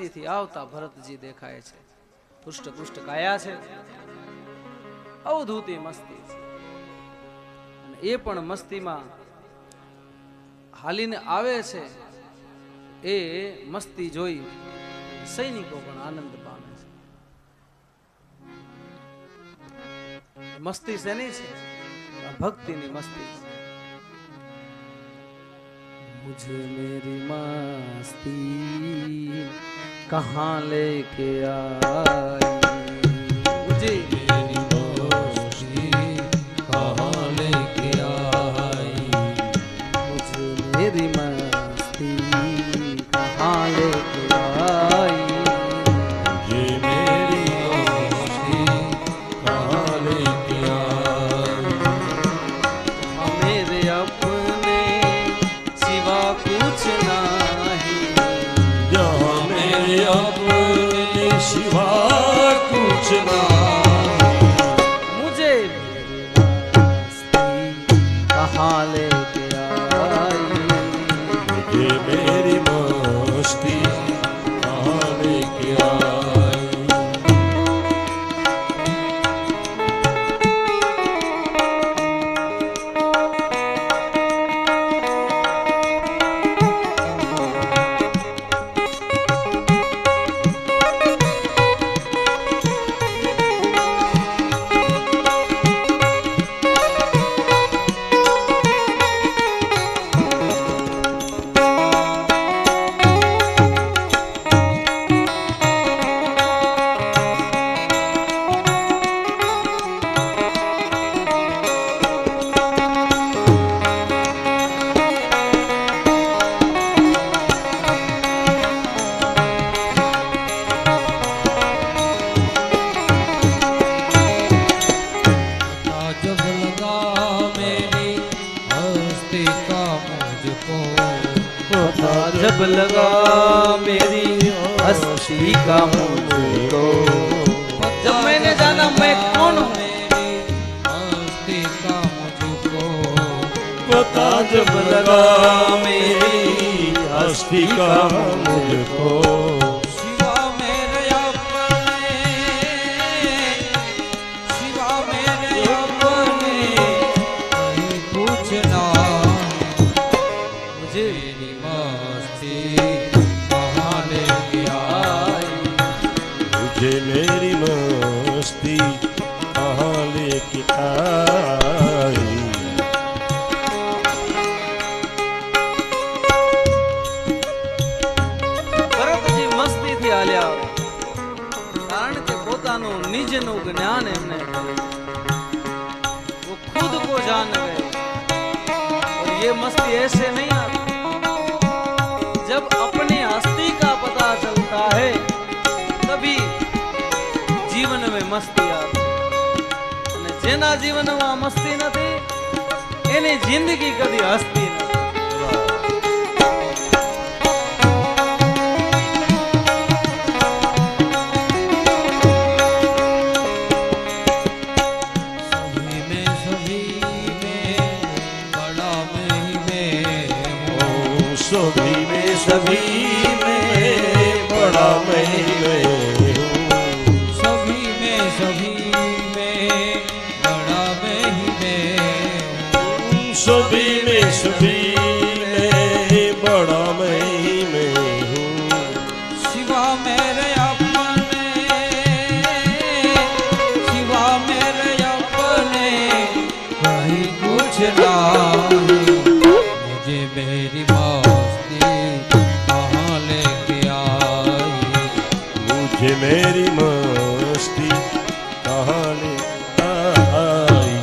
મસ્તીથી આવતા ભરતજી દેખાય છે. પુષ્ટ પુષ્ટ કાયા છે, અવધૂતી મસ્તી છે. અને એ પણ મસ્તીમાં હાલીને આવે છે. એ મસ્તી જોઈ સૈનિકો પણ આનંદ પામે છે. મસ્તી શેની છે? ભક્તિની મસ્તી છે. मुझे मेरी मस्ती कहाँ लेके आई, मुझे मेरी मस्ती कहाँ लेके आई, मुझे मेरी मस्ती कहाँ लेके आई, मुझे मेरी मस्ती कहाँ लेके आई, मेरे अपने कुछ नहीं, जहाँ मेरे अपने सिवा कुछ नहीं, मुझे मेरी मस्ती कहाँ लेके आई, मुझे मेरी मस्ती कहाँ लेके आई। जब लगा मेरी हस्ती का मुझको, जब मैंने जाना मैं कौन हूँ, हस्ती का मुझको पता जब लगा मेरी हस्ती का मुझको, शिवा मेरे अपने, शिवा मेरे अपने कहीं पूछना, मुझे मेरी मस्ती कहाँ लेके आई, मुझे मेरी मस्ती कहाँ लेके आई। ભરતજી મસ્તીથી હાલ્યા, કારણ કે પોતાનું નિજનું જ્ઞાન એમને वो खुद को जान गए। और ये मस्ती ऐसे नहीं आती, जब अपनी हस्ती का पता चलता है तभी जीवन में मस्ती आती। અને જેના જીવનમાં મસ્તી નથી એની જિંદગી કદી હસતી નથી। सभी में सभी में बड़ा मैं हूँ, सभी में बड़ा मैं ही हूँ, सभी में बड़ा मैं हूँ, शिवा मेरे अपने, शिवा मेरे अपने कहीं कुछ नहीं, मुझे मेरी मस्ती कहाँ लेके आई, मुझे मेरी